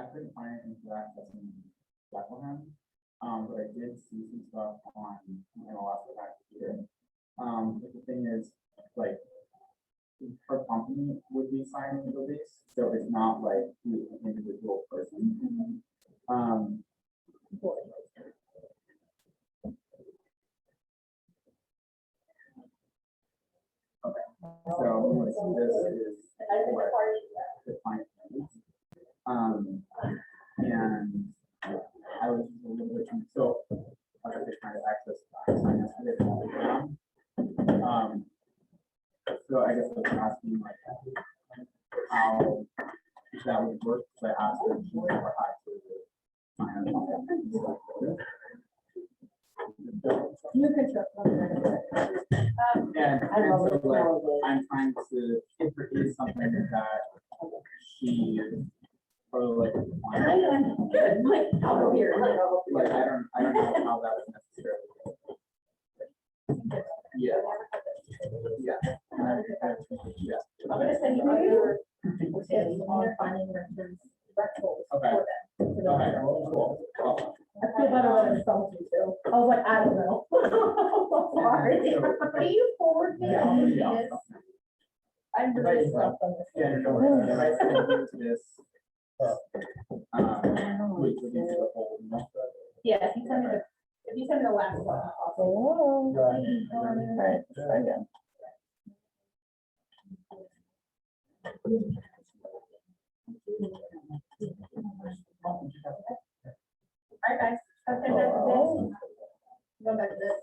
I couldn't find anything for access in Bethlehem, but I did see some stuff on MLS that I here. But the thing is, like, her company would be signing the lease, so it's not like the individual person. Okay, so this is what the client needs. And I was just a little bit, so I was just trying to access finance. So I guess I was asking like how that would work. So I asked her if she ever had to finance. You can show. And so like I'm trying to, if there is something that she probably like, Good, Mike, I'll go here. like I don't know how that would necessarily. Yeah. Yeah. Yeah. I'm gonna send you other on finding records. Okay. Okay, cool. I feel better when I insult you too. I was like, I don't know. Sorry. Can you forward me all of Yeah. this? I'm really stuck on this. Yeah, no, if I send you this, wait, we need to hold. Yeah, if you send me the last one. All right, try again. All right, guys. Okay, that's this. Go back to this.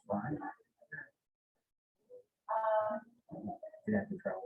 Fine. You have to travel.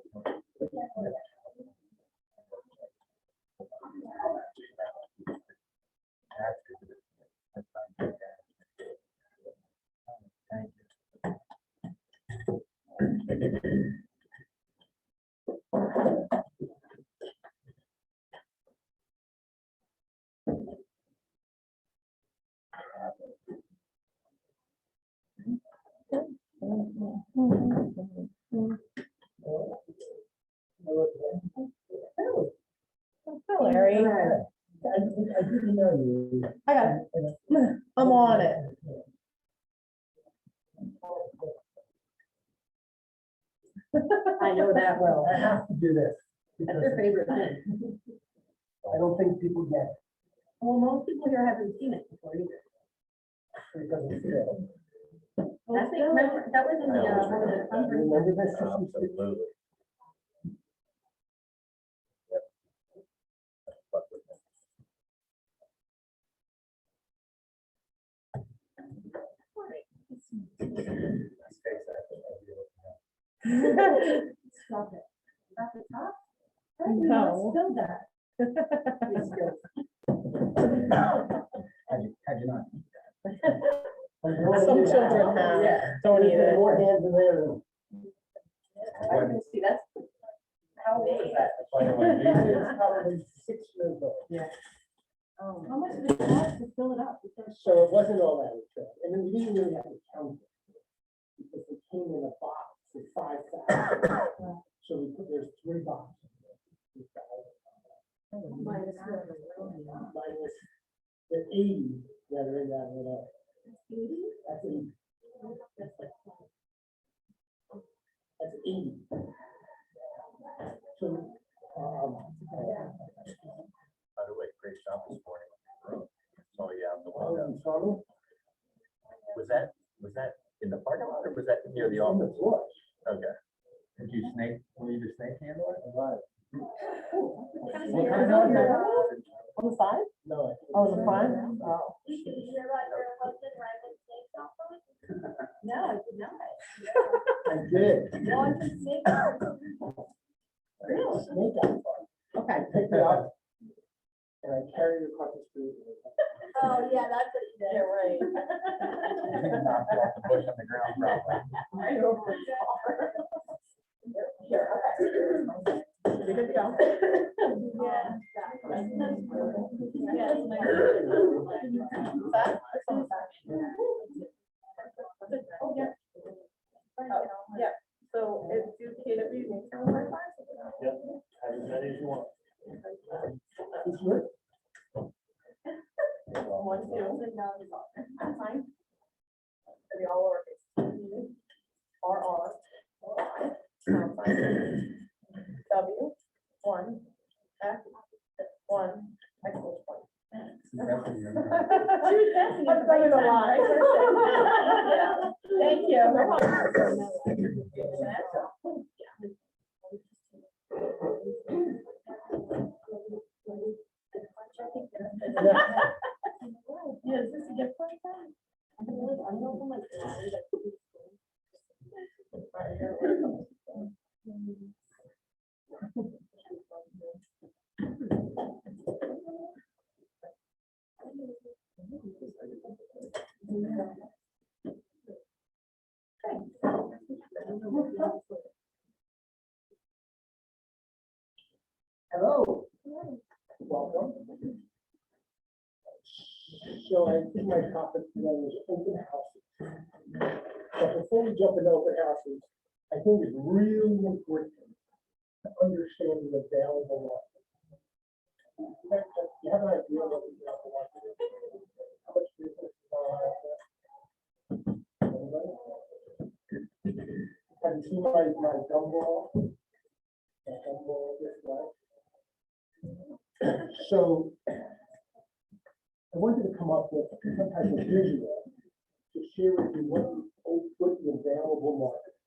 Hello, Larry. I didn't know you. I got it. I'm on it. I know that well. I have to do this. That's because your favorite thing. I don't think people get it. Well, most people here haven't seen it before either. Because it's good. I think, remember, that was in the, one of the conference. Remember this? Absolutely. Yep. Fuck with them. That's exactly what you're looking at. Stop it. At the top? No. Still that. Had you not? Some children have, don't eat it. More hands in there. I can see that's how big. That's why I want to do this. It's probably 6 years old. Yeah. How much did it cost to fill it up? So it wasn't all that much. And then we didn't really have to count it. Because it came in a box with 5,000. So we put, there's 3 boxes. Minus Minus the 80 that are in that little. That's 80. That's 80. So, By the way, great job this morning. Saw you out the oh, window. you saw me? Was that in the parking lot or was that near the On the office? floor. Okay. Did you leave the snake handle? Right. What kind of dog? On the side? No. Oh, the front? Oh. Did you hear about your husband riding snakes off of it? No, I did not. I did. No, I didn't see. Really? Snake out. Okay. I picked it up and I carried it across the street. Oh, yeah, that's what you did. Yeah, right. I think it knocked off the bush on the ground probably. I know for sure. Here, okay. You're good to go. Yeah. Yeah. That? This one's back. Oh, yeah. Yeah, so it's KW next time. Yep. Have as many as you want. learned a lot. Thank you. Yeah, is this a different time? Hello. Welcome. So I think my topic today is open houses. But before we jump into open houses, I think it's really important to understand the available market. You have an idea of what the available market is? How much business is on out there? Anybody? Have you seen my gumball? My gumball this way? So I wanted to come up with some type of visual to share with you what the available market is.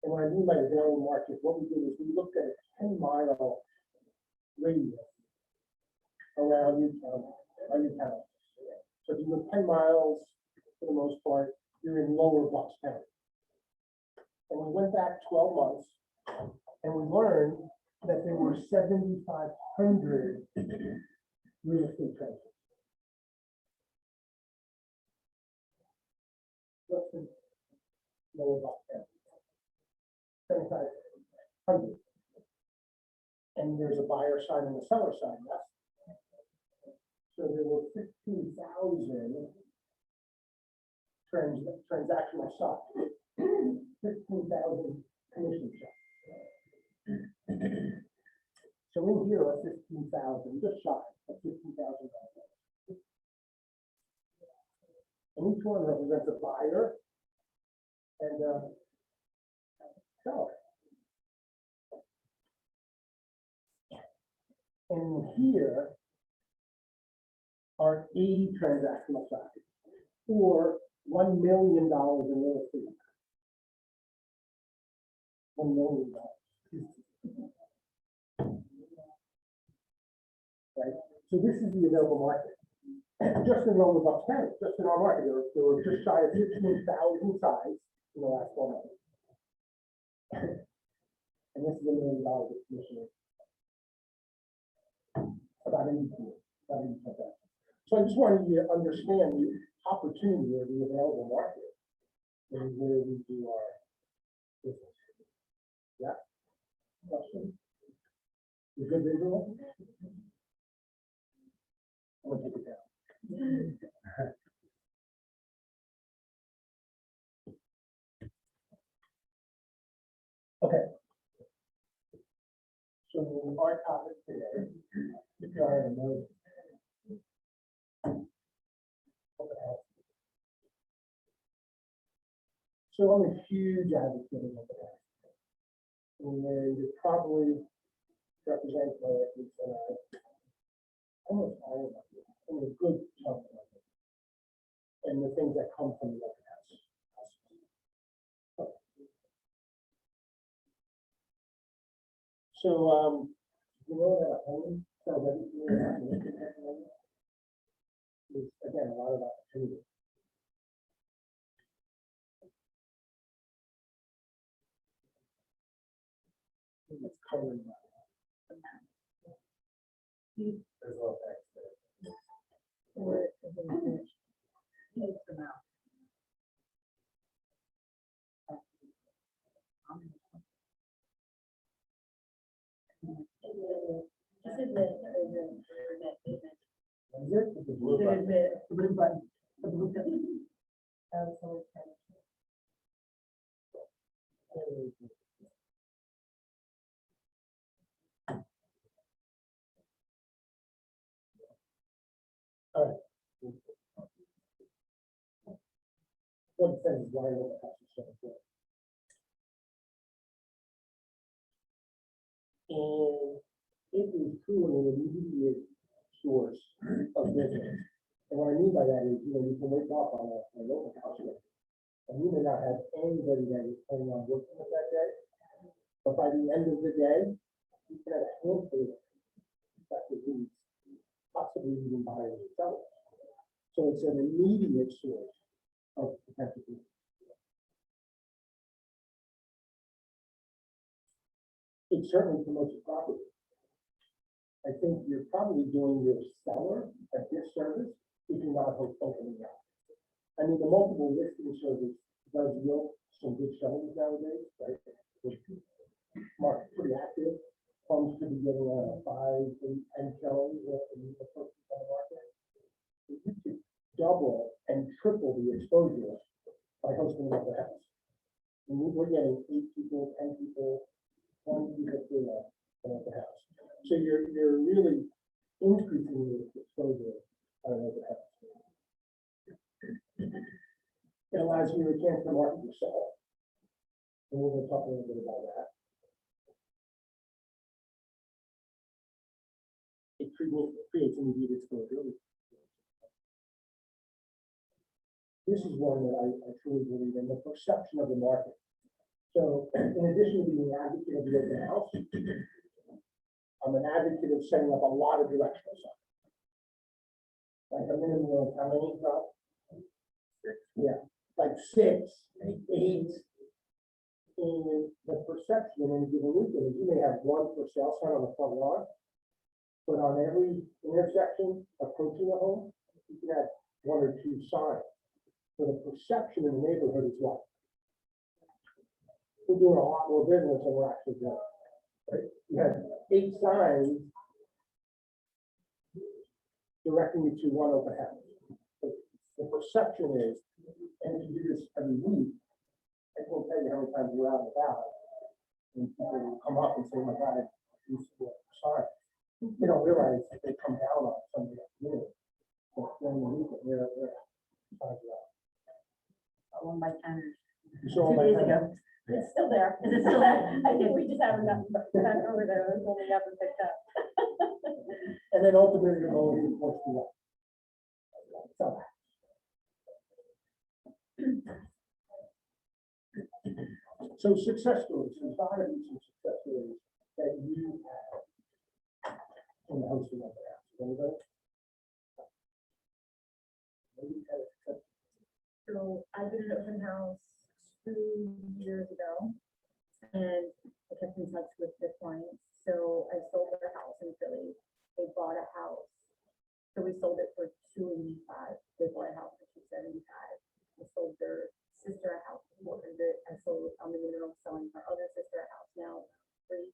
And what I mean by available market, what we did is we looked at a 10-mile radius around Newtown. So if you go 10 miles, for the most part, you're in lower Bucks County. And we went back 12 months and we learned that there were 7,500 real estate transactions. Just in lower Bucks County. 7,500. And there's a buyer side and a seller side, yes? So there were 15,000 transactional shops, 15,000 commission shops. So in here are 15,000, just shy of 15,000. And each one represents a buyer and a seller. And here are 80 transactional sites, or $1 million in real estate. $1 million. Right? So this is the available market. Just in Lower Bucks County, just in our market, there were just shy of 15,000 sites in the last 12 months. And this is $1 million of commission. About 80 transactions. So I just wanted you to understand the opportunity of the available market and where we do our business. Yeah? Question? You good visual? I'm gonna take it down. Okay. So our topic today, if you already know. So I'm a huge advocate of that. And you probably represent my ethics and almost all of it, some of the good chunk of it, and the things that come from the open house. So, you know that home sells everything in that neighborhood. There's, again, a lot of opportunity. It's coloring that. There's a lot of the blue button. The blue button. All right. One thing is why I don't have to show it. And it is truly an immediate source of business And what I mean by that is, you know, you can wake up on an open house day, and you may not have anybody that is planning on working with that day. But by the end of the day, you can have a handful of effective leads, possibly even buyers and sellers. So it's an immediate source of potential leads. It certainly promotes the property. I think you're probably doing your seller a disservice if you're not opening up. I mean, the multiple listing service does yield some good showings nowadays, right? Market's pretty active. Homes could be getting 5, 8, 10 showings in the first on the market. If you could double and triple the exposure by hosting another house. And we're getting 8 people, 10 people, 20 people for the house. So you're really increasing the exposure on another house. It allows you to chance to market yourself. And we're going to talk a little bit about that. It creates immediate exposure. This is one that I truly believe in, the perception of the market. So in addition to being an advocate of the open house, I'm an advocate of setting up a lot of directional signs. Like a minimum of how many, Rob? 6. Yeah, like 6, 8. In the perception in any given weekend, you may have one for sale sign on the front lawn, but on every intersection approaching a home, you can have 1 or 2 signs. So the perception in the neighborhood is what? We're doing a lot more business than we're actually doing. Right? You have 8 signs directing you to one open house. The perception is, and if you do this every week, I can't tell you how many times we're out and about, and people will come up and say, "My God, I used to work for signs." They don't realize that they come down on Sunday afternoon. But during the weekend, they're signs are out. One by 10. You saw 2 my days time. ago. It's still there. Is it still there? I think we just haven't gotten back over there. It was only up and picked up. And then ultimately, the goal is, of course, to what? Sell. So success stories, there's got to be some success stories that you have in the hosting of the house. Anybody? Maybe you had a success. So I did an open house 2 years ago, and I kept in touch with the clients. So I sold their house in Philly. They bought a house. So we sold it for $285. They bought a house for $275. I sold their sister a house for $400. I'm in the middle of selling her other sister a house now, free.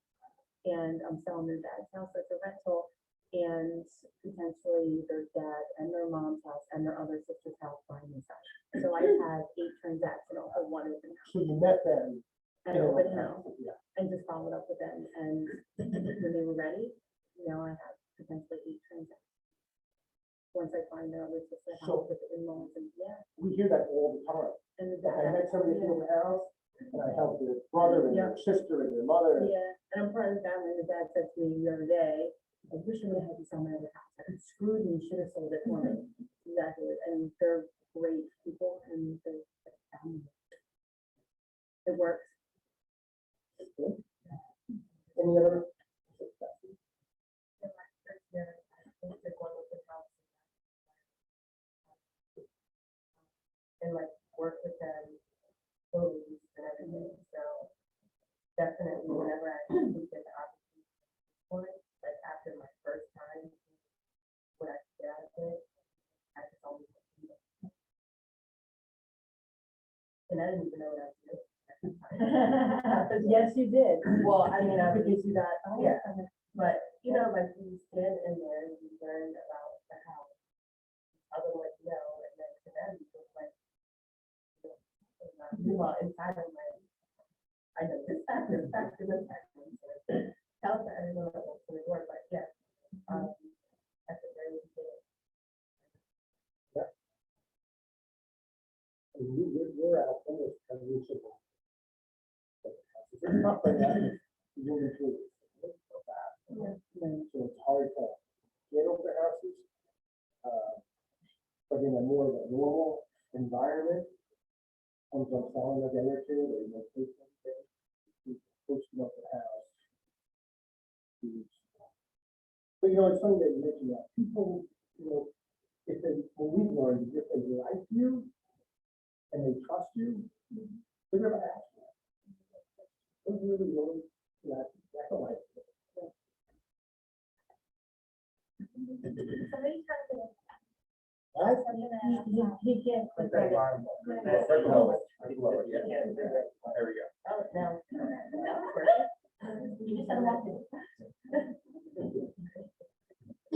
And I'm selling their dad's house as a rental, and potentially their dad and their mom's house and their other sister's house buying this house. So I had 8 transactional for 1 open house. So you met them. An open house, Yeah. and just followed up with them, and when they were ready, now I have potentially 8 transactions. Once I find their other sister house with the in-laws, and We hear that all the time. and the Like, I dad. met somebody in the house, and I helped their brother and their sister and their mother. Yeah, and I'm part of the family, and the dad said to me the other day, I wish I would have had you sell my other house, I screwed me, should have sold it for me. Exactly, and they're great people, and they're family. It works. Any other successes? In my first year, I think the one with the house. And like work with them, clothes and everything, so definitely whenever I get the opportunity for it, like after my first time, what I get out of it, I just always do it. And I didn't even know what I was doing. Yes, you did. Well, I mean, because you got, yeah, but you know, like you stand in there and you learn about the house. Other what you know, and then to them, it's like, meanwhile, inside I'm like, I know this factor, this factor, this factor. Tell them, I don't know what that's gonna work, but yeah. That's a very good. I mean, we're out almost every single. It's not like that. You're moving through it. So fast. Yeah. So it's hard to get over houses. but in a more of a normal environment. Comes on selling a day or two, or you know, posting up the house. But you know, it's funny that you mentioned that. People, you know, if they, when we've learned, if they like you and they trust you, they're never ask you. They're really, that's a life. Somebody's trying to. Right? He can't. click on it. Right below it, right below it, yeah. There we go. Oh, no. You just had to walk in.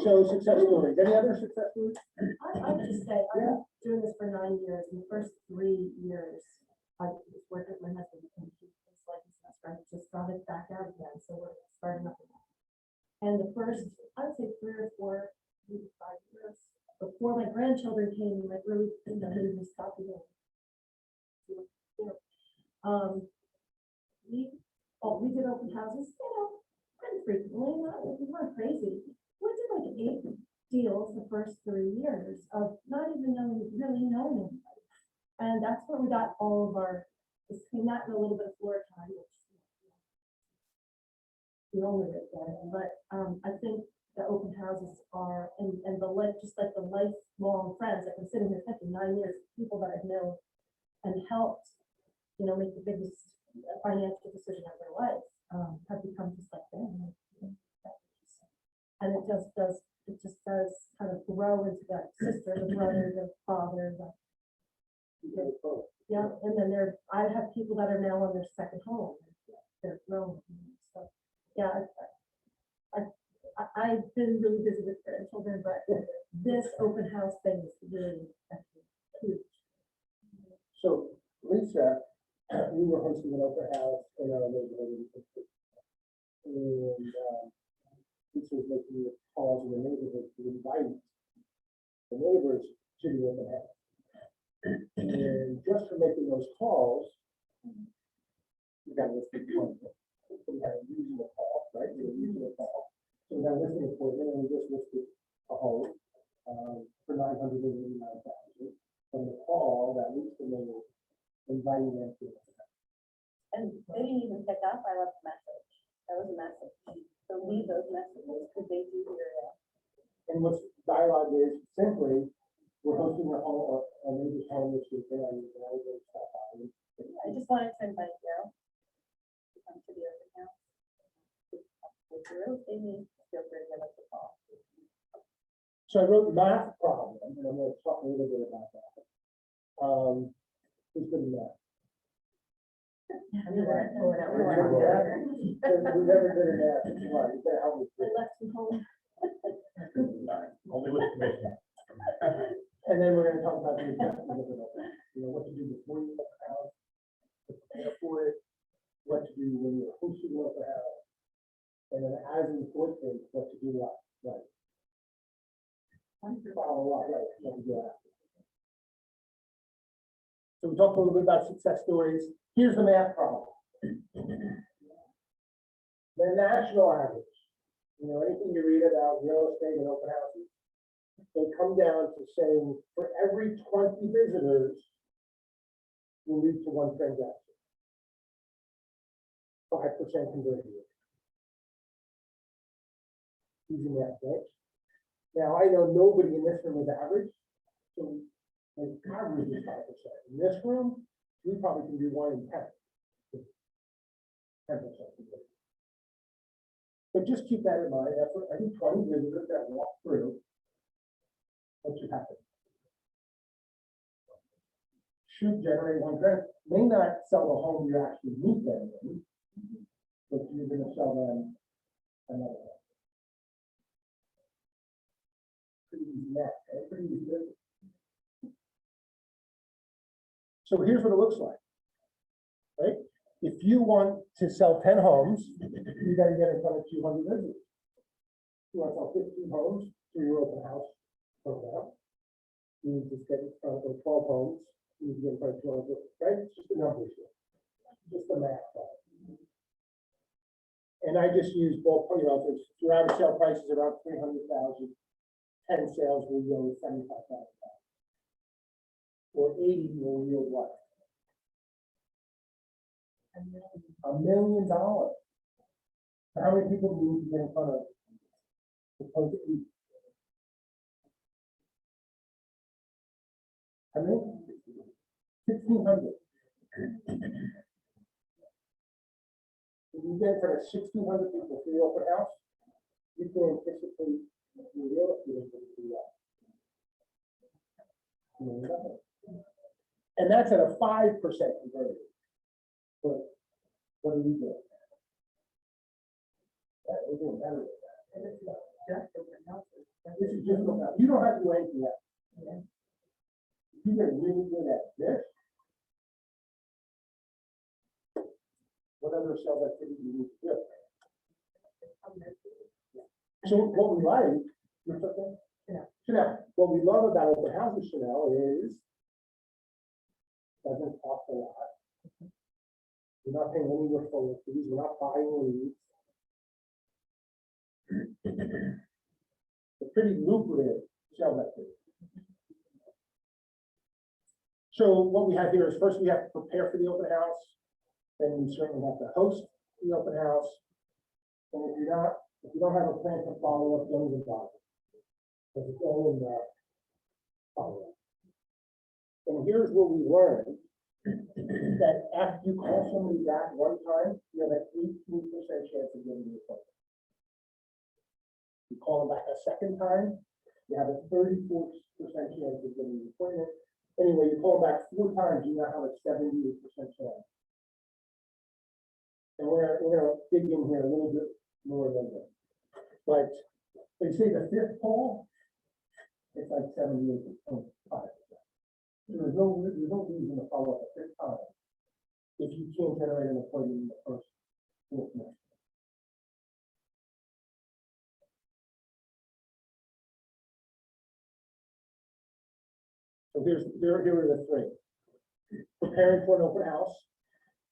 So success stories, any other success stories? I would just say, I've been doing this for 9 years, and the first 3 years, I was working with my husband, and he was like, I just got it back out again, so we're starting up again. And the first, I'd say 3 or 4, maybe 5 years, before my grandchildren came, like really, you know, they just stopped again. We did open houses, you know, pretty frequently, we weren't crazy. We did like 8 deals the first 3 years of not even really knowing anybody. And that's where we got all of our, between that and a little bit of floor time, which we only did that. But I think the open houses are, and the life, just like the lifelong friends, like I'm sitting here thinking 9 years, people that I've known and helped, you know, make the biggest financial decision of their life, have become just like family. And it just does kind of grow into that sister, the brother, the father, yeah, and then I have people that are now on their second home, they're grown, so, yeah, I've been really busy with grandchildren, but this open house thing is really huge. So Lisa, we were hosting an open house in our neighborhood. And Lisa was making calls in the neighborhood to invite the neighbors to the open house. And just for making those calls, we got this big one. So we had a usual call, right? We were using a call. So we had a listing appointment and we just listed a home for $989,000. From the call, that leads to me inviting them to the house. And they didn't even pick up. I left a message. That was a message. So leave those messages because they do hear you. And what's dialogue is simply, we're hosting a home, a neighbor's home this weekend, and I was going to stop by. I just wanted to invite you to come to the open house. If you're real estate needs, feel free to give us a call. So I wrote math problem, and I'm going to talk a little bit about that. Who's good at math? We weren't. We never did a math. Come on, you better help me. I left them home. Only with the commission. And then we're going to talk about the objectives of it all. You know, what to do before you open the house, to prepare for it, what to do when you're hosting an open house, and then as in the fourth phase, what to do right. Follow up, right, what to do after. So we talked a little bit about success stories. Here's the math problem. The national average, you know, anything you read about real estate and open houses, they come down to saying for every 20 visitors will lead to 1 transaction. 5% conversion rate. Using that, right? Now, I know nobody in this room is average, so the average is 5%. In this room, we probably can do 1 in 10. 10% conversion. But just keep that in mind. That's what every 20 visitors that walk through, what should happen? Should generate 1 grand. May not sell the home you actually need them in, but you're going to sell them another one. Pretty easy math, right? Pretty easy business. So here's what it looks like, right? If you want to sell 10 homes, you got to get in front of 200 visitors. You want to sell 15 homes through your open house program. You need to get in front of 12 homes. You need to get in front of 200, right? It's just a numbers here. Just the math problem. And I just use both, you know, if your average sale price is around 300,000, 10 sales will yield $75,000. or 80 will yield what? $1 million. So how many people do we need to get in front of? Opposed to 80? How many? 1,600. If you get in front of 1,600 people for the open house, you can anticipate the real estate agent to do that. And that's at a 5% conversion. But what do we do? Yeah, we're doing better with that. This is just about, you don't have to do anything else. If you get really good at this, what other sales activity do you need to do? So what we like, Chanel, what we love about open houses, Chanel, is doesn't cost a lot. We're not paying any referral fees, we're not buying leads. It's a pretty lucrative sales activity. So what we have here is first we have to prepare for the open house, then we certainly have to host the open house. And if you don't have a plan to follow up, don't even bother. Because it's all in the follow up. And here's what we learned, that after you call somebody back one time, you have an 18% chance of getting the appointment. You call them back a second time, you have a 34% chance of getting the appointment. Anyway, you call them back 4 times, you now have a 78% chance. And we're gonna dig in here a little bit more later. But they say the 5th call, it's like 78.5%. There's no reason to follow up a 5th time if you can't generate an appointment in the first 4th month. So here are the 3. Preparing for an open house,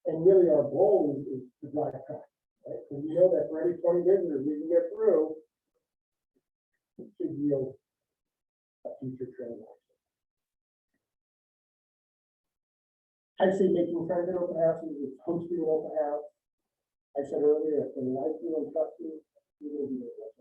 and really our goal is to drive traffic, right? Because we know that for every 20 visitors we can get through, it should yield a future transaction. I say making friends at open houses is hosting an open house. I said earlier, if they like you and trust you, you're going to be there.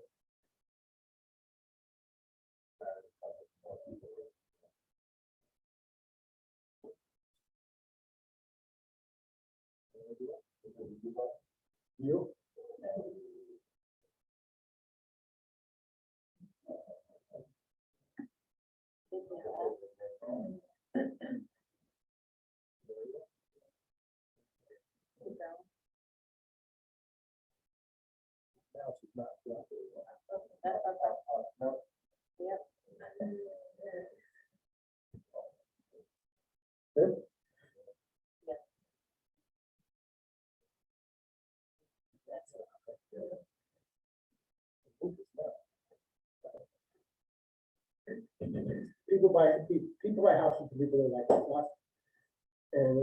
You? House is not cooperating. No. Yep. Good? Yep. That's it. People buy houses from people that like us. And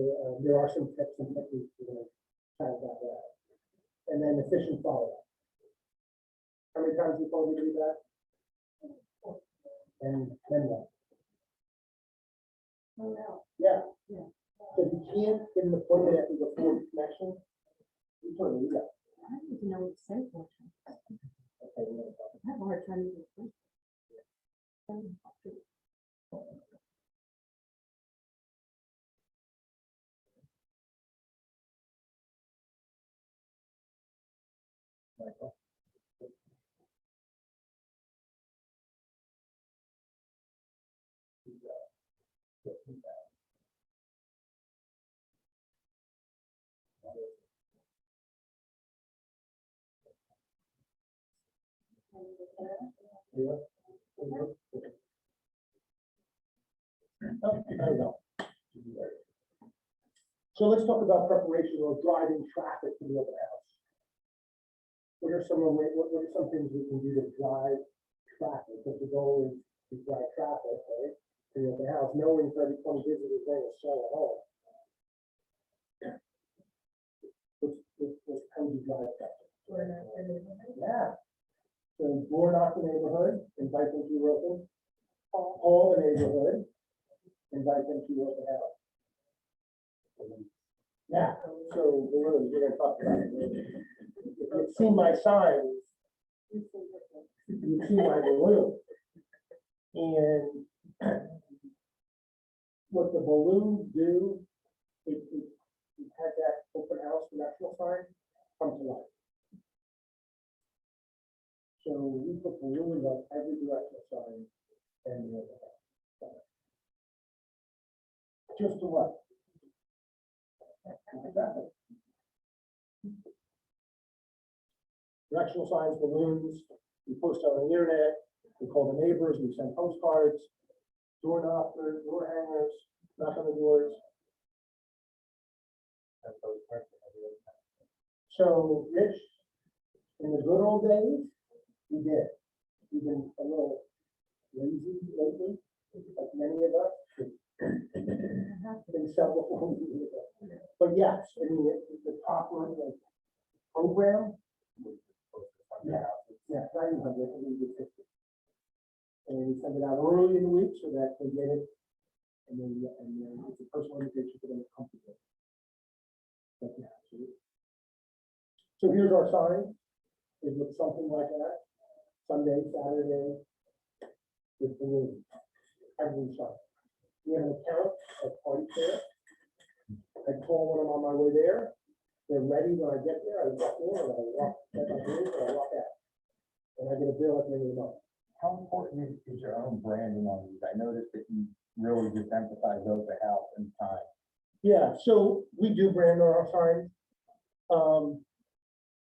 there are some tips and techniques we're going to chat about that. And then efficient follow-up. How many times you told me to do that? And then what? Oh, no. Yeah. Yeah. So if you can't get an appointment after the 4th connection, you totally do that. I need to know what to say for it. Okay, we're gonna talk. I have a hard time even. Michael. Yeah. Oh, there we go. So let's talk about preparation or driving traffic to the open house. What are some things we can do to drive traffic? Because the goal is to drive traffic, right? To the open house, knowing for every 20 visitors they're going to sell at home. What's how do you drive traffic? Yeah. So door knock the neighborhood, invite them to your open, call the neighborhood, invite them to your open house. Yeah, so the balloons, we're gonna talk about it later. If you've seen my signs, you've seen my balloon. And what the balloons do, it has that open house directional sign come to life. So we put balloons on every directional sign and the open house. Just to what? Directional signs, balloons, we post on the internet, we call the neighbors, we send postcards, door knockers, door hangers, knock on the doors. So, Rich, in the good old days, we did. We've been a little lazy lately, like many of us. Been several before we do it. But yes, I mean, the proper like, program. Yeah, yeah, 900, we did 50. And we send it out early in the week so that they get it. And then it's a personal invitation for them to come together. But yeah, absolutely. So here's our sign. It looks something like that. Sunday, Saturday, with balloons. Every sign. We have an account at Party Fair. I call when I'm on my way there. They're ready when I get there. I walk in and I walk, get my balloons and I walk out. And I get a bill at the end of the month. How important is your own branding on these? I noticed that you really just emphasize open house and time. Yeah, so we do brand our signs.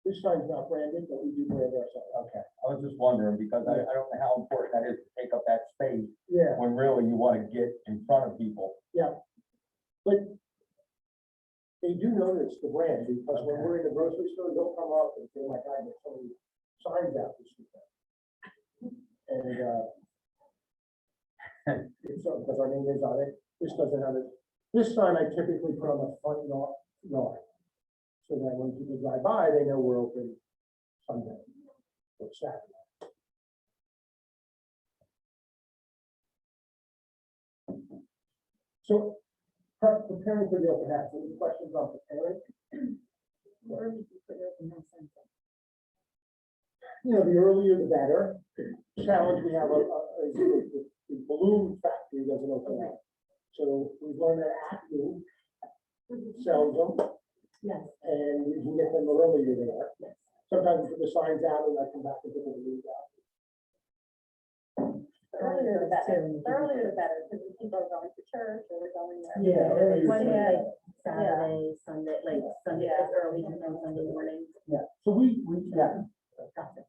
This sign's not branded, but we do brand our sign. Okay, I was just wondering because I don't know how important that is to take up that space Yeah, when really you want to get in front of people. but they do notice the brand because when we're in the grocery store, they'll come up and say, "Oh my God, there's so many signs out this weekend." And it's because our name is on it. This doesn't have it. This sign I typically put on the front yard. So that when people drive by, they know we're open Sunday or Saturday. So preparing for the open house, any questions on preparing? Where would you put your open house sign? You know, the earlier the better. Challenge we have is the balloon factory doesn't open up. So we've learned that Acme sells them. Yes. And you can get them earlier there. Sometimes we put the signs out and I come back and put the balloons out. Earlier the better, earlier the better, because people are going to church or they're going there. Yeah, earlier. Like Saturday, Sunday, like Sunday, Yeah. like early, Sunday morning. Yeah, so we, yeah. Gotcha.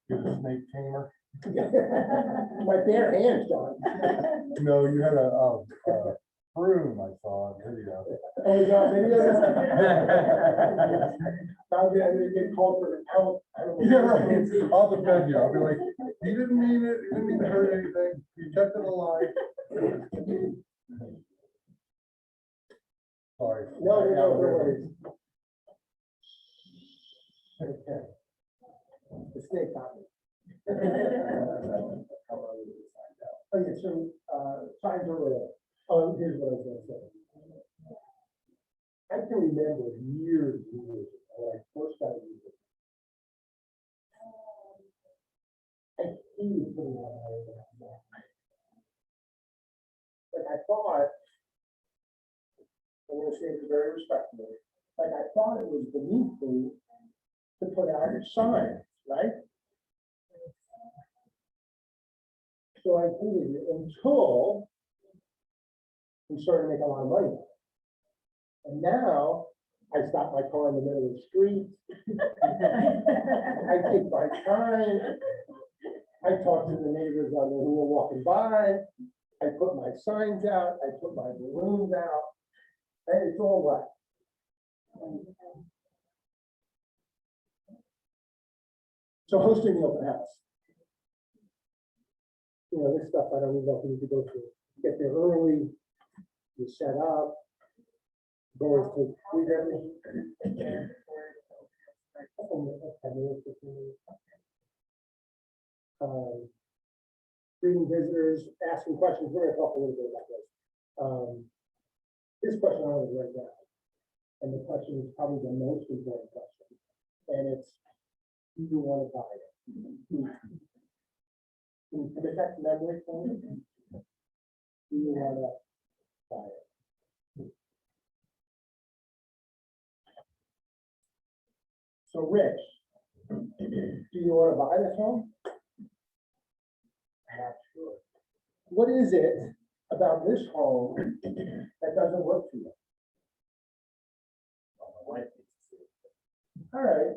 You're the snake tamer? My bare hands, John. No, you had a broom I saw on video. Oh, God, maybe I'm gonna get called for the count. I don't know. Yeah, right. I'll defend you. I'll be like, he didn't mean it. He didn't mean to hurt anything. He kept it alive. Sorry. No worries. Okay. The snake got me. Oh, yeah, so, signs are real. Oh, here's what I was gonna say. I can remember years and years ago when I first started using it. I hated putting on my own. But I thought, I'm gonna say it very respectfully, like I thought it was beneath me to put out a sign, right? So I hated it until we started to make a lot of money. And now I stop my car in the middle of the street. I take my time. I talk to the neighbors on who are walking by. I put my signs out. I put my balloons out. And it's all right. So hosting the open house. You know, this stuff I don't even know if we need to go through. Get there early, you set up, doors to read everything. Greeting visitors, asking questions, we're gonna talk a little bit about this. This question I was right now, and the question is probably the most important question, and it's, do you want to buy it? Can you commit that to memory for me? Do you want to buy it? So Rich, do you want to buy this home? I'm not sure. What is it about this home that doesn't work for you? All right,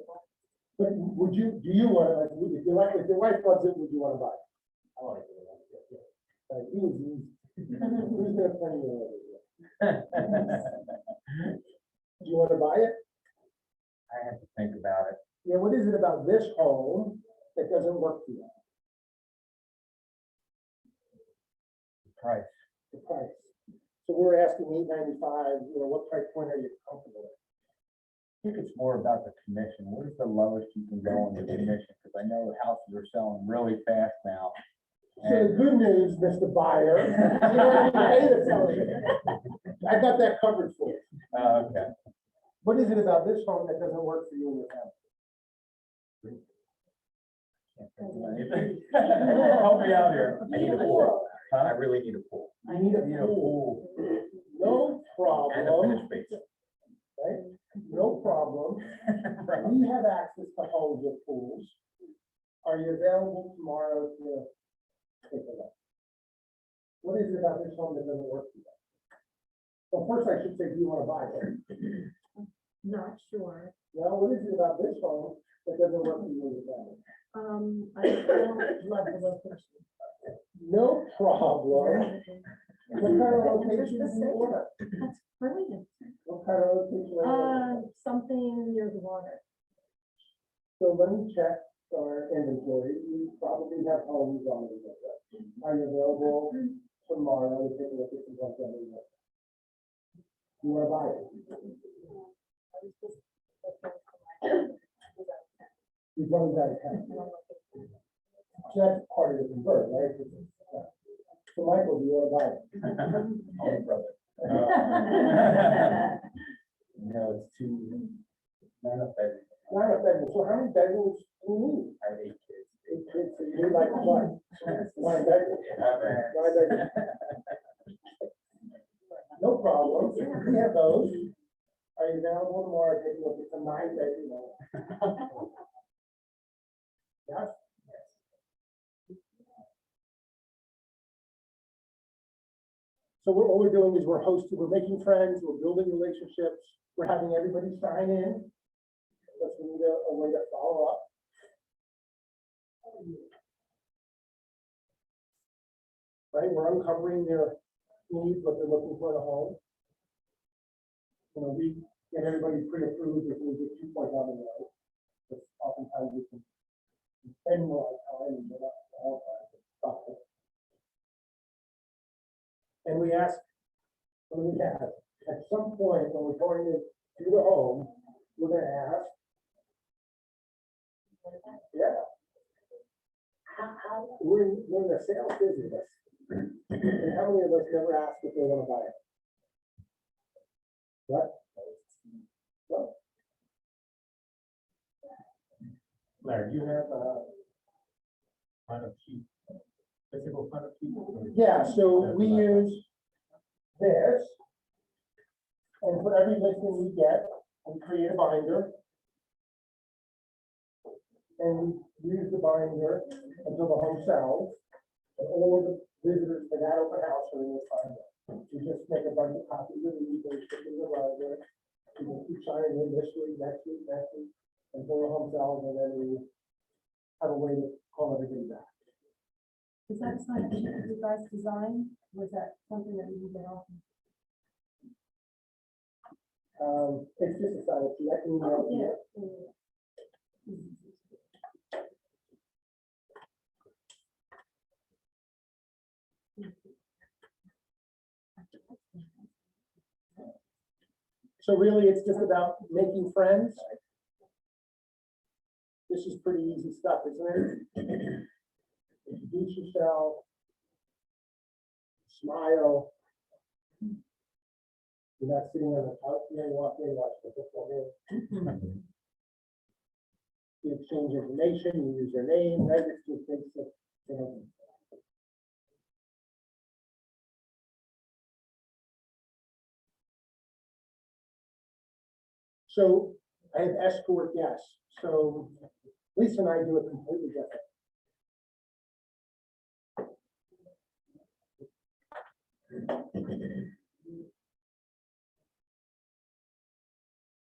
but would you, do you want to, like, if your wife loves it, would you want to buy it? I like it. He was easy. Who's gonna play you over here? Do you want to buy it? I have to think about it. Yeah, what is it about this home that doesn't work for you? The price. The price. So we're asking $895, what price point are you comfortable with? I think it's more about the commission. What is the lowest you can go on the commission? Because I know houses are selling really fast now. So the good news, Mr. Buyer, you don't pay to sell it. I got that covered for you. Okay. What is it about this home that doesn't work for you and your family? Can't think of anything. Help me out here. I need a pool. Huh? I really need a pool. You need a pool. No And a problem, finished basement. right? No problem. We have access to homes with pools. Are you available tomorrow to take a look? What is it about this home that doesn't work for you? Well, first I should say, do you want to buy it? Not sure. Well, what is it about this home that doesn't work for you and your family? I don't love the location. No problem. What kind of location do you want? That's brilliant. What kind of location? are you looking Something near the water. for? So let me check our inventory. We probably have homes on the list. Are you available tomorrow to take a look at some homes on the list? You want to buy it? He's running out of town. So that's part of the convert, right? So Michael, do you want to buy it? Only brother. No, it's too, not enough bedroom. Not a bedroom. So how many bedrooms do you need? I have 8 kids. 8 kids, so you need like what? 9 bedrooms? 9 bedrooms. No problem. We have those. Are you available tomorrow? Take a look at the 9 bedroom home. Yes? So what we're doing is we're making friends, we're building relationships, we're having everybody sign in. Because we need a way to follow up. Right, we're uncovering their needs, what they're looking for in a home. We get everybody pre-approved if we get 2 points out of the road. Because oftentimes we can spend more time and we're not qualified to stop it. And we ask, at some point when we're going to the home, we're gonna ask, yeah. We're in the sales business. And how many of us never ask if they want to buy it? What? What? Larry, do you have kind of sheet, physical kind of sheet? Yeah, so we use this. And for every listing we get, we create a binder. And we use the binder until the home sells. And all of the visitors to that open house are in this binder. We just make a bunch of copies of these, they stick in the binder. We can keep signing in this week, next week, until the home sells, and then we have a way to call everything back. Is that something that you guys designed? Was that something that you did off? It's just a sign, I can email it to you. So really, it's just about making friends. This is pretty easy stuff, isn't it? Introduce yourself. Smile. You're not sitting on the couch, you walk in, watch the football game. You exchange information, you use your name, right? It's just basic, you know. So I have escort, yes. So Lisa and I do it completely different.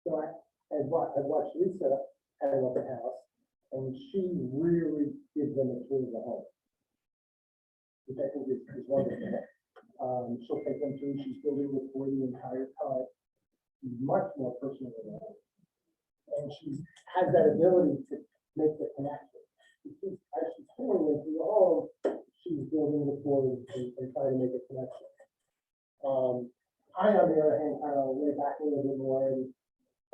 So I've watched Lisa at an open house, and she really gives them a tour of the home, which I think is wonderful. She'll take them through, she's building for the entire time. She's much more personal than that. And she has that ability to make the connection. As she's pouring into the home, she's building rapport and trying to make a connection. I, on the other hand, kind of lay back a little bit more and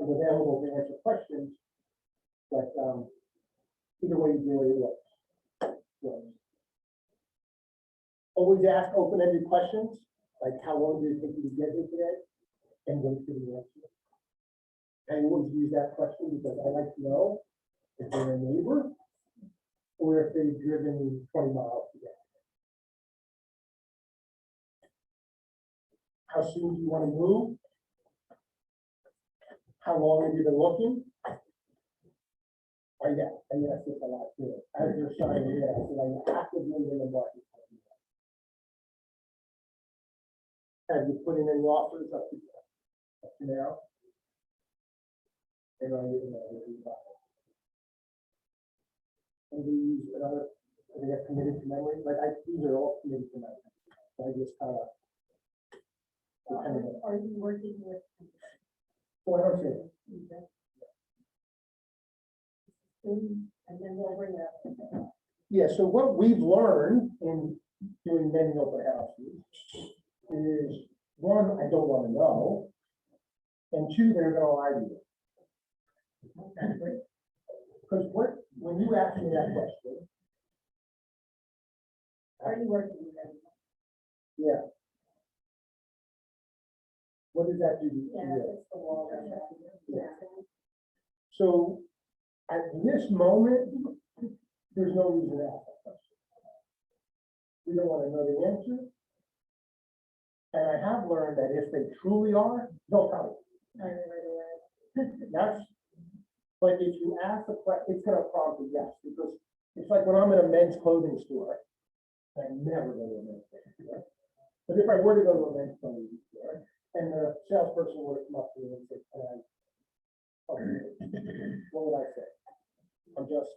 I'm available to answer questions, but either way you do it, it works. Always ask open-ended questions, like how long do you think you get here today? And wait for the answer. I always use that question because I like to know if they're a neighbor or if they've driven 20 miles to get. How soon do you want to move? How long have you been looking? I ask this a lot too. As you're signing in, are you actively in the market? Have you put in any offers up to now? And are you in the and we use another, they have committed to memory, these are all committed to memory. So I just kind of. Are you working with? So I don't say. And then we'll bring it up. Yeah, so what we've learned in doing many open houses is, one, I don't want to know, and two, they're gonna lie to you. Because when you ask me that question, Are you working with them? yeah. What does that do to you? It's the wall. Yeah. So at this moment, there's no reason to ask that question. We don't want to know the answer. And I have learned that if they truly are, they'll tell you. That's, but if you ask the question, it's gonna prompt a yes, because it's like when I'm in a men's clothing store, I never go to a men's clothing store. But if I were to go to a men's clothing store, and the salesperson were to come up to me and say, can I, what would I say? I'm just,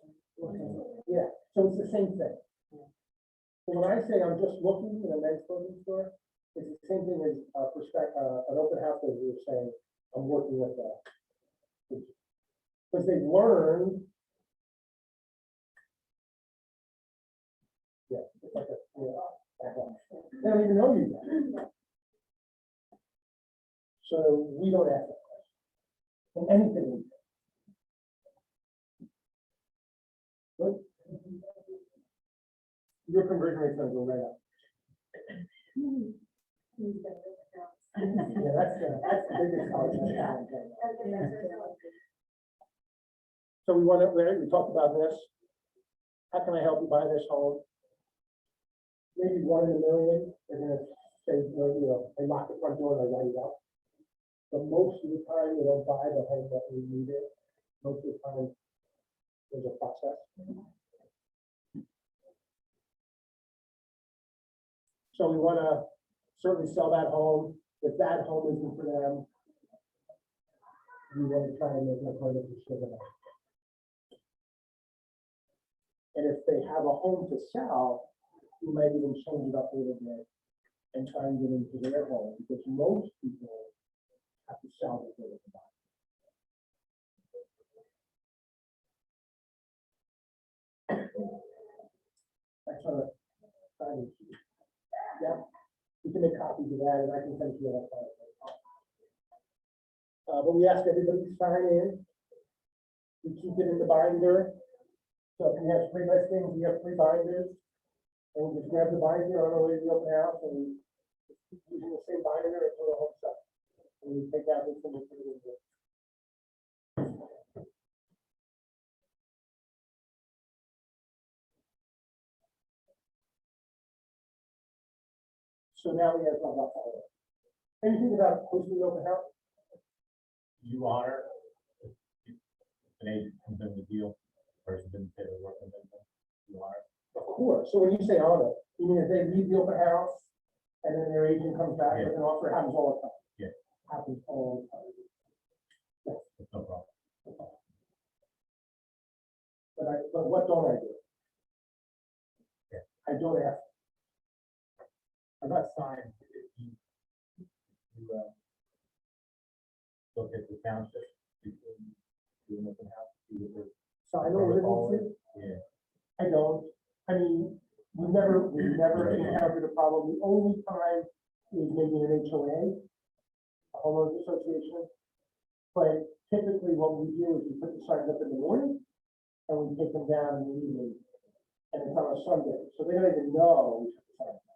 yeah, so it's the same thing. So when I say I'm just looking in a men's clothing store, it's the same thing as an open house that we were saying, I'm working with because they've learned. Yeah, it's like they don't even know you yet. So we don't ask that question. And anything we do. Good. Your conversion rate's gonna go right up. Yeah, that's the biggest challenge. So we talked about this. How can I help you buy this home? Maybe 1 in a million, they're gonna say, they lock the front door and they write it out. But most of the time, they don't buy the home that we need it. Most of the time, there's a process. So we want to certainly sell that home. If that home isn't for them, we want to try and make an appointment to show them. And if they have a home to sell, we might even change it up a little bit and try and get into their home, because most people have to sell their building to buy. That's on a signing sheet. Yeah, you can make copies of that, and I can send you that. But we ask everybody to sign in. We keep it in the binder. So if we have 3 listings, we have 3 binders. And we just grab the binder on our way to the open house and keep using the same binder until the home sells. And we take out this and we put it in there. So now we have about anything about hosting the open house? You honor, if an agent comes in the deal, person didn't pay the work, and then you honor. Of course. So when you say honor, you mean if they leave the open house and then their agent comes back with an offer, it happens all the time? Yeah. Happens all the time. It's no problem. But what don't I do? Yeah. I don't ask. I'm not signed, if you, look at the township, between you and open house, you would, So I know what it is. yeah. I don't. I mean, we've never encountered a problem. The only time is maybe an HOA, a homeowners association. But typically what we do is we put the signs up in the morning and we take them down in the evening. And it's on a Sunday, so they don't even know we took the signs up.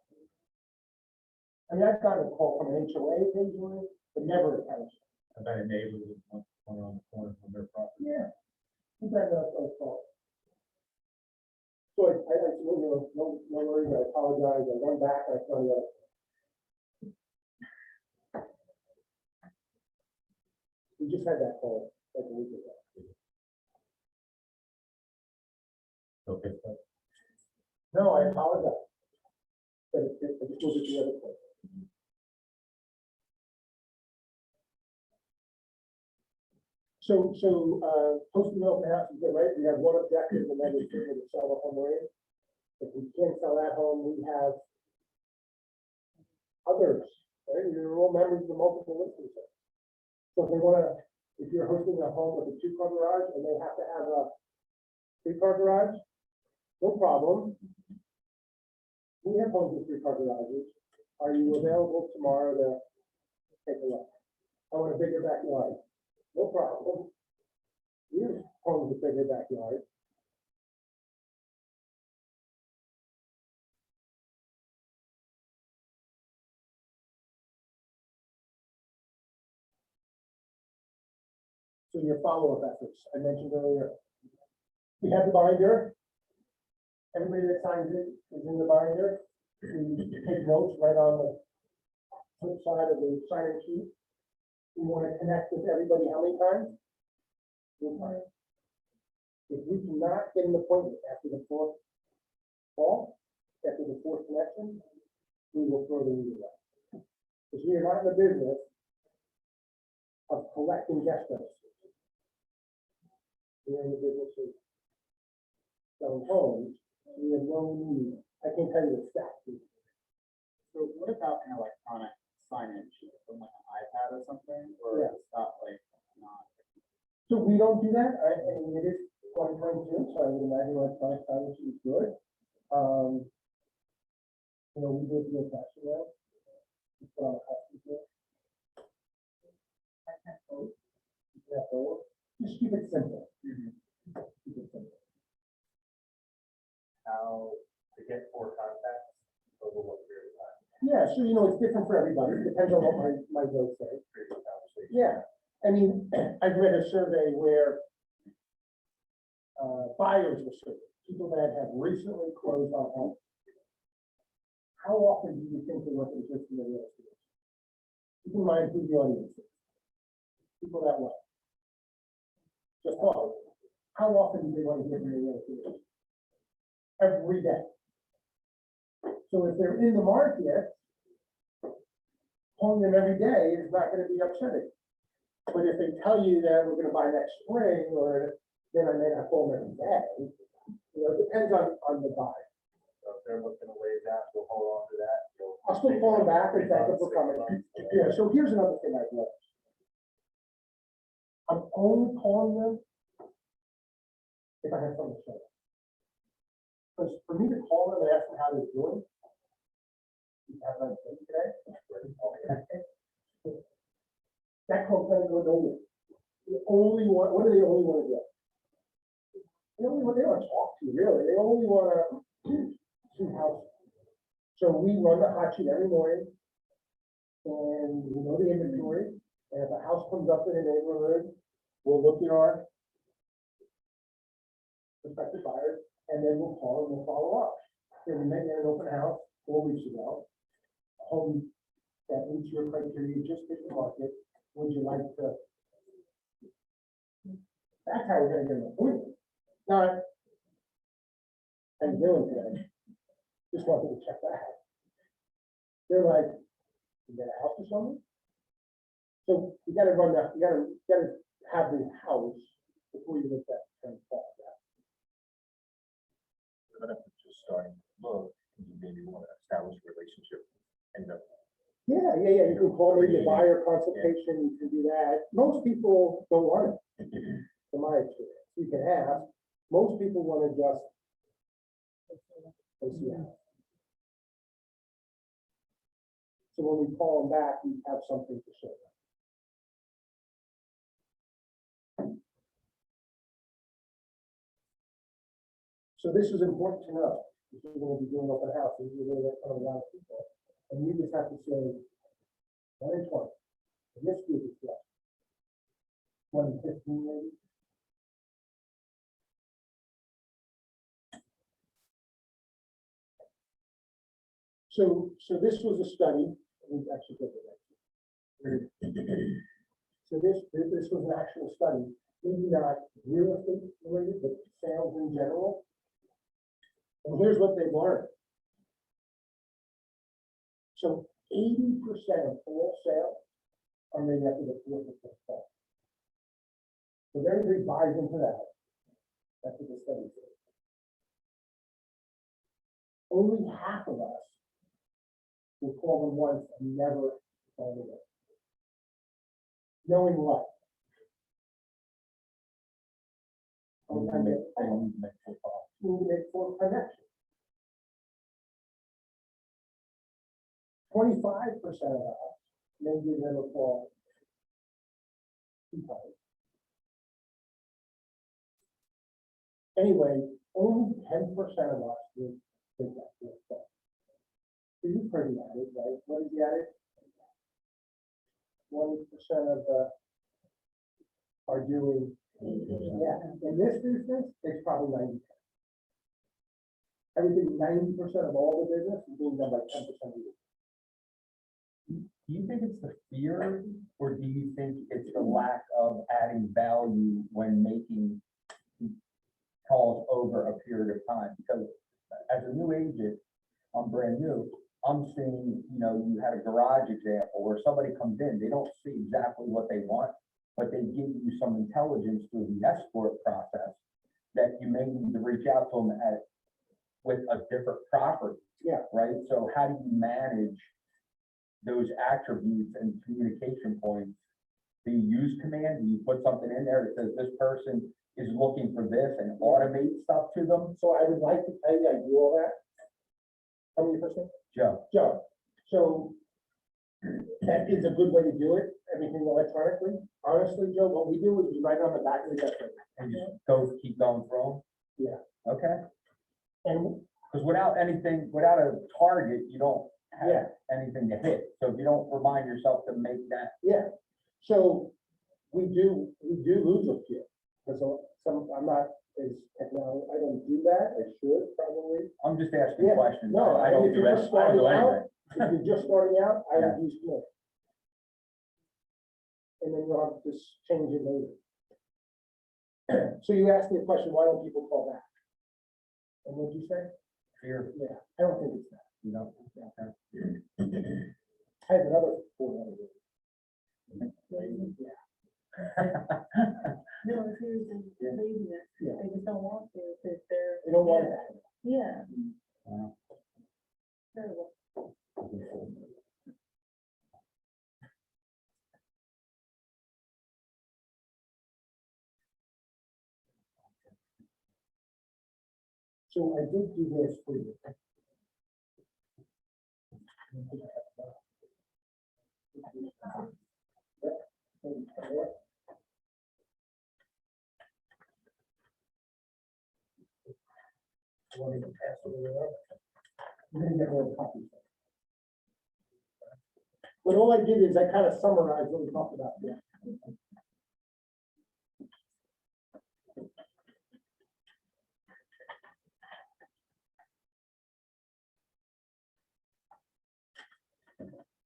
I mean, I've gotten a call from an HOA occasionally, but never a township. I've got a neighbor with one corner on the corner from their property. Yeah. We've got those calls. So no worries, I apologize, I went back, I saw you. We just had that call like a week ago. Okay, so No, I apologize. But I just moved it to the other place. Posting the open house is good, right? We have one objective and that is to sell the home we're in. If we can't sell that home, we have others, right? You're all members of the multiple listing service. So if they wanna, if you're hosting a home with a 2-car garage and they have to have a 3-car garage, no problem. We have homes with 3-car garages. Are you available tomorrow to take a look? I want a bigger backyard. No problem. We have homes with bigger backyards. So your follow-up efforts, I mentioned earlier. We have the binder. Everybody that signs it is in the binder. We take notes right on the flip side of the sign-in sheet. We want to connect with everybody how many times? 1 time. If we cannot get an appointment after the 4th call, after the 4th connection, we will throw the meeting away. Because we are not in the business of collecting guest registers. We are in the business of selling homes. We have no need. I can tell you the stats. So what about an electronic sign-in sheet from like an iPad or something, or Yeah. is that like not? So we don't do that. I mean, it is 2022, so I would imagine electronic sign is good. We do it via cash flow. We put on a custom bill. Just keep it simple. Keep it simple. how to get 4 contacts over what period of time? Yeah, so it's different for everybody. It depends on what my notes say. Previous conversation. Yeah, I mean, I've read a survey where buyers were surveyed, people that have recently closed on homes. How often do you think they want to exist in the real estate? Keep in mind who the audience is. People that way. Just thought, how often do they want to get in the real estate? Every day. So if they're in the market, calling them every day is not going to be upsetting. But if they tell you that we're going to buy next spring, or then I may not call them every day, it depends on the buyer. So if they're looking to ways out, we'll hold on to that. I'll still call them back and thank them for coming. Yeah, so here's another thing I've learned. I'm only calling them if I have something to say. Because for me to call them and ask them how they're doing, you have my thing today. That call's gonna go nowhere. The only one, what do they only want to do? They only want to talk to you, really. They only want to see how. So we run the hot sheet every morning, and we know the inventory. And if a house comes up in a neighborhood, we'll look at our prospective buyers, and then we'll call and we'll follow up. And we met at an open house 4 weeks ago. A home that meets your criteria, just hit the market, would you like to? That's how we're gonna get an appointment. Not, how you doing today? Just wanted to check that out. They're like, you got a house or something? So you gotta run that, you gotta have the house before you make that kind of call. But if it's just starting to look, you maybe want to establish a relationship, end up. Yeah, you can call me, the buyer consultation, you can do that. Most people don't want it, from my experience. You can ask, most people want to just. Go see the house. So when we call them back, we have something to show them. So this is important to know, if you're going to be doing open house, and you're going to get a lot of people, and you just have to say, 1 in 20. In this group is what? 1 in 15 maybe? So this was a study, we actually did it. So this was an actual study, maybe not real estate related, but sales in general. And here's what they learned. So 80% of all sales are made after the 4th call. So if everybody buys into that. That's what the study says. Only half of us will call them once and never call them again. Knowing what? They need to make full call. You need to make full connection. 25% of us may give them a call 2 times. Anyway, only 10% of us will take that first call. So you've heard the adage, right? What is the adage? 1% of the are doing, yeah, in this business, it's probably 90%. Everything, 90% of all the business is being done by 10% of you. Do you think it's the fear, or do you think it's the lack of adding value when making calls over a period of time? Because as a new agent, I'm brand new, I'm seeing, you had a garage example where somebody comes in, they don't see exactly what they want, but they give you some intelligence through the escort process that you may need to reach out to them with a different property. Yeah. Right? So how do you manage those attributes and communication points? Do you use command? Do you put something in there that says this person is looking for this and automate stuff to them? So I would like to tell you, I do all that. How many percent? Joe, So that is a good way to do it, everything electronically. Honestly, Joe, what we do is we write it on the back of the desk. and just keep going through them? Yeah. Okay. And Because without a target, you don't Yeah. have anything to hit. So if you don't remind yourself to make that. yeah, so we do lose a few. Because I'm not as technology, I don't do that, I should probably. I'm just asking Yeah, questions. no, I don't if do you're it. just I don't do starting out, anything. if you're just starting out, I Yeah. would use more. And then you'll have to just change it later. So you asked me a question, why don't people call back? And what'd you say? Fear, Yeah, I don't think it's that. you know. I have another point. Yeah, No, it's usually laziness. Yeah. They just don't want to, because they're. they don't want that. Yeah. Wow. Terrible. So I did do this for you. Want to pass it around? We're gonna get more copies. But all I did is I kind of summarized what we talked about. Yeah.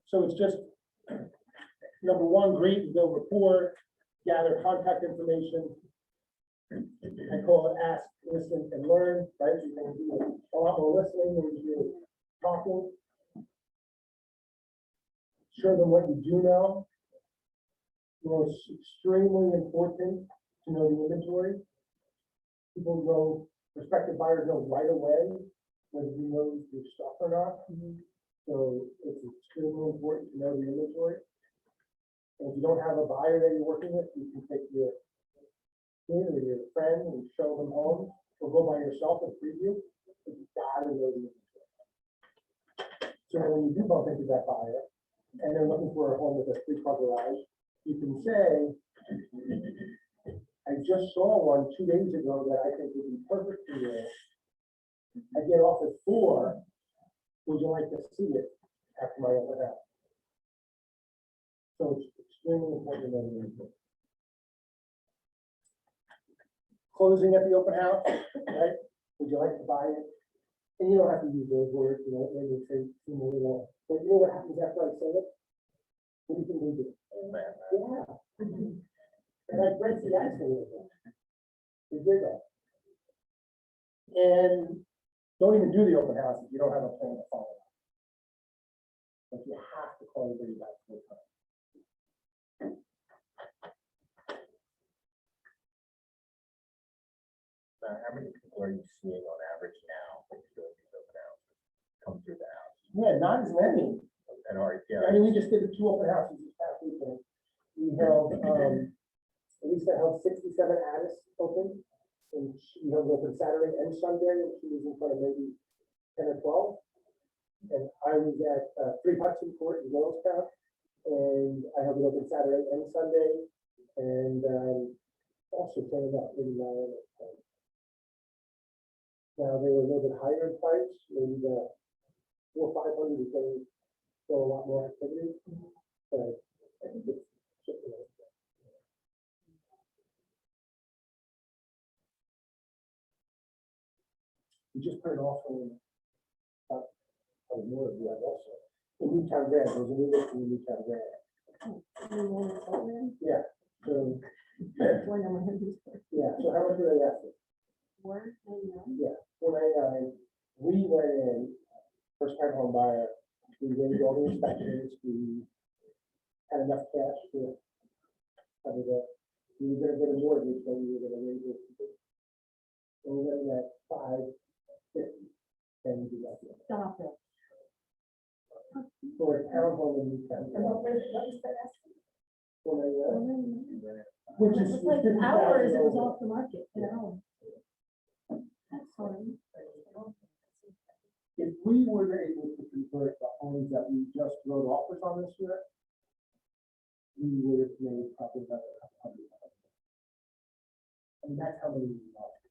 So it's just, number one, greet, build rapport, gather contact information. I call it ask, listen, and learn, right? You're gonna do a lot more listening than you're talking. Show them what you do know. You know, it's extremely important to know the inventory. People know, prospective buyers know right away whether you know your stuff or not. So it's extremely important to know the inventory. And if you don't have a buyer that you're working with, you can take your kid or your friend and show them home, or go by yourself and preview. But you gotta know the inventory. So when you do bump into that buyer, and they're looking for a home with a 3-car garage, you can say, I just saw one 2 days ago that I think would be perfect for you. I get off at 4. Would you like to see it after my open house? So it's extremely important to know the inventory. Closing at the open house, right? Would you like to buy it? And you don't have to use those words, you know, maybe say two more long. But you know what happens after I say it? What do you think they do? Yeah. And I break the ice a little bit. They did that. And don't even do the open house if you don't have a plan to follow up. But you have to call everybody back full time. How many people are you seeing on average now when you're doing these open houses come through the house? Yeah, not as many. And are, yeah, I mean, we just did the 2 open houses this past weekend. We held, at least I held 67 Addis open. And we held open Saturday and Sunday, and she was in front of maybe 10 or 12. And I was at 3 Hudson Court in Doylestown, and I held it open Saturday and Sunday, and also turned up maybe 9 or 10. Now, they were a little bit higher in price, maybe the 400 or 500 is going to a lot more activity, but I think it's just, you know, we just put it off on more of that also. In Newtown Grand, there's a new listing in Newtown Grand. Yeah, so, yeah, so how much do they ask us? Yeah, $499. We went in, first time home buyer, we waived all the inspections, we had enough cash to cover that. We were gonna get a mortgage, but we were gonna raise it. And we're getting that $550, and we got it. Stop it. For a townhome in Newtown. Which is. It's like hours, it was $50,000 off the market, you know? That's fine. If we were able to convert the homes that we just wrote offers on this year, we would have made probably about $100,000. And that's how many we lost.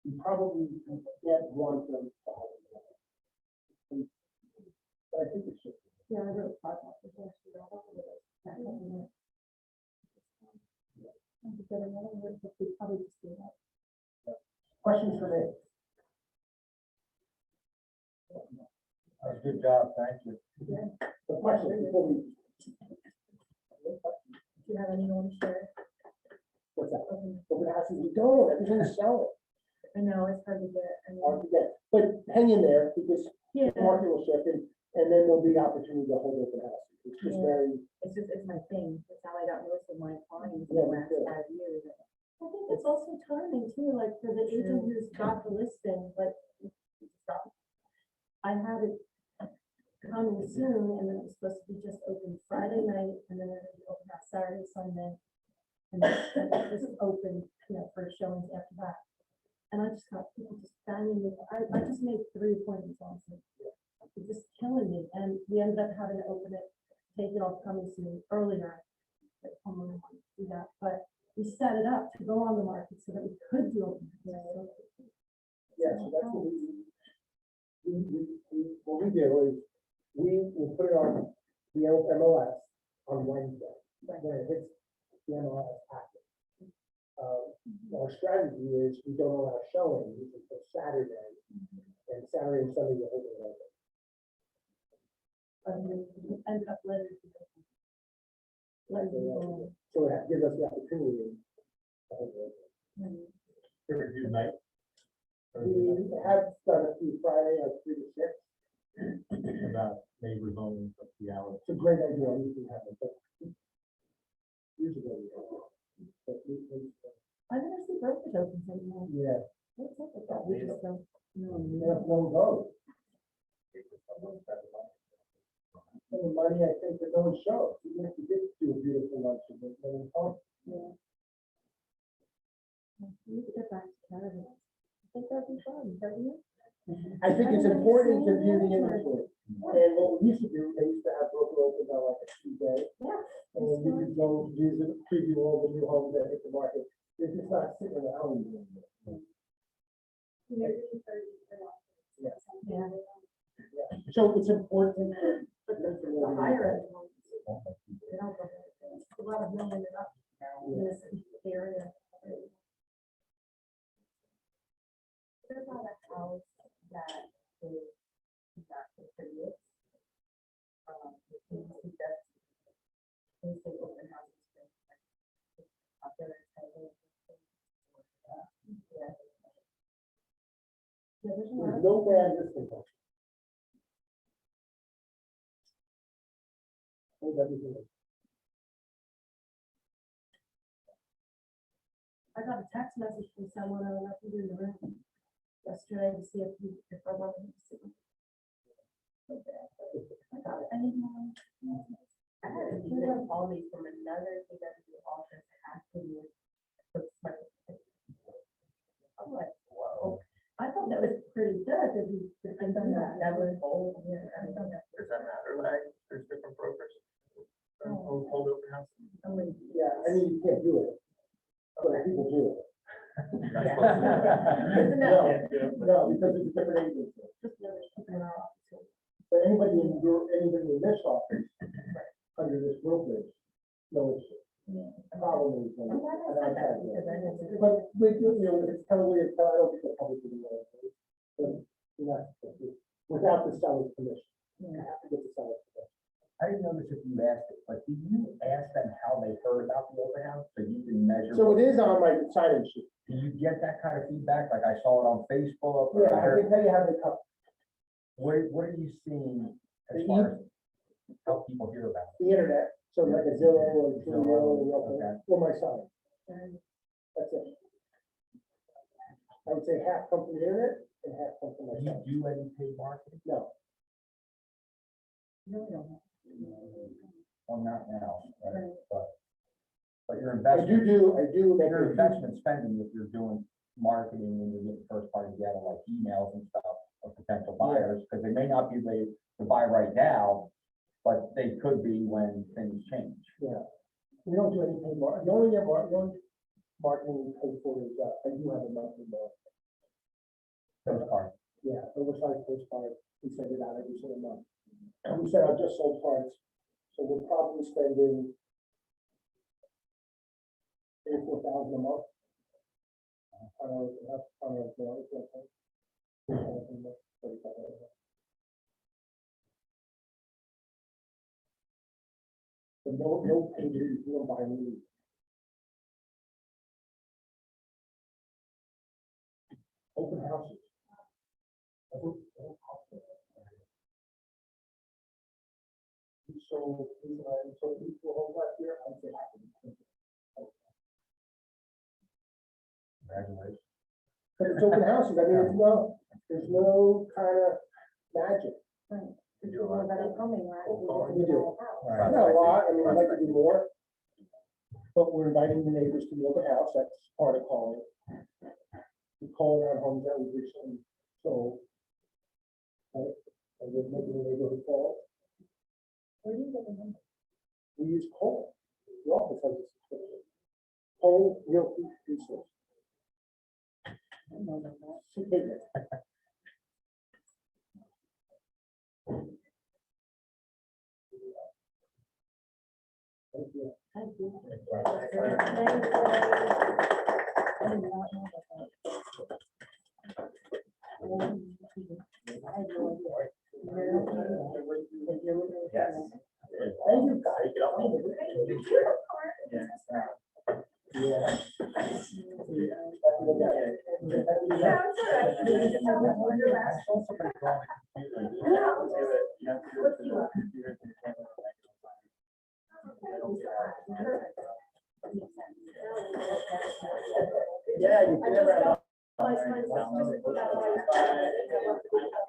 We probably get one from $100,000. But I think it should. Yeah, I wrote 5 offers last year. I don't know what that was. I could get another one, but we probably just do that. Questions for me? good job, thank you. The question before we. Do you have anyone to share? What's that? Open houses, we don't, everything's selling. I know, it's hard to get, I Hard mean, to get, but hang in there because yeah, the market will shift and then there'll be opportunity to hold open houses. It's just Yeah. very, it's my thing, it's how I got most of my clients in Yeah, the me last too. 5 years. I think it's also timing too, like for the agent who's got the listing, like, stop. I had it coming soon, and then it was supposed to be just open Friday night, and then it would open out Saturday, Sunday. And then it just opened, you know, for showings after that. And I just got people just banging me, I just made 3 appointments on it. It's just killing me, and we ended up having to open it, take it off coming soon earlier. Like, I'm gonna want to do that, but we set it up to go on the market so that we could do it. yeah, so that's what we do is, we will put it on the MLS on Wednesday, when it hits the MLS packet. Our strategy is we don't allow showings until Saturday, and Saturday and Sunday we're holding it open. Ended up letting. So it gives us the opportunity. to hold it open. Peer review night. We have done it through Friday, 3 to 6. About neighbors only for 3 hours. It's a great idea, we can have it, but years ago we had it. But I never see brokers open anymore. yeah, What's up with that? We just don't. we have no go. And the money, I think, that no one shows, even if you did do a beautiful lunch, no one comes. Yeah. We need to get back to Canada. I think that'd be fun, don't you? I think it's important to view the inventory. And what we used to do, they used to have broker open on like a Tuesday. Yeah. And then you could go visit, preview all the new homes that hit the market. It's just not sitting around anymore. Yeah. So it's important. But the higher end ones, they don't go there. It's a lot of million and up in this area. There's not a house that is not contributed. It seems to just, they say open houses. Up there, Yeah, there's a lot There's of. no bad listing. Hold everything. I got a text message from someone I was in the room yesterday to see if I wanted to see. I got it. I need more. I had a student call me from another CW office asking me. I'm like, whoa. I thought that was pretty good that he. That was old, yeah. I don't know. Does that matter, like, there's different brokers? Hold open house? I mean, Yeah, I mean, you can't do it. But people do it. Yeah. No, because it's a different agency. But anybody in this office, under this brokerage, knows problem is. I'm glad I said that because I know. But we, it's kind of weird, I don't think the public would know. But, without the seller's permission, you have to get the seller's permission. I didn't know this if you asked it, but did you ask them how they heard about the open house, so you can measure? So it is on my sign-in sheet. Do you get that kind of feedback, like I saw it on Facebook? or Yeah, I heard- can tell you how they come. What are you seeing as far as how people hear about it? The internet, so like a Zillow or Truebill Okay. or my sign. That's it. I would say half come from the internet and half come from my Do you sign. do any paid marketing? No, Well, not now, right? But your I investment, do make your a investment spending, if you're doing marketing and you're getting first party data like emails and stuff of potential buyers, because they may not be ready to buy right now, but they could be when things change. Yeah, we don't do any paid the only marketing we pay for is, I do have a monthly bill. Postcard. Yeah, oversized postcard, we send it out every single month. And we send out just sold cards, so we're probably spending $4,000 a month. On our mail, But no pages, you don't buy any. Open houses. So these will hold last year, I'd say half of them. Congratulations. But it's open houses, I mean, there's no kind of magic. People that are coming, right? We do. Right. Not a lot, I mean, I'd like to do more. But we're inviting the neighbors to the open house, that's part of calling. We call around homes that we recently sold. Right, and we're making a neighborhood call. Where do you get the number? We use Cole. The office has a subscription. Cole Realty Resource. I don't know about that. She paid it. Thank you. Thank you. Yes. Thank you, guys. Yeah. Yeah. Yeah, you can never have.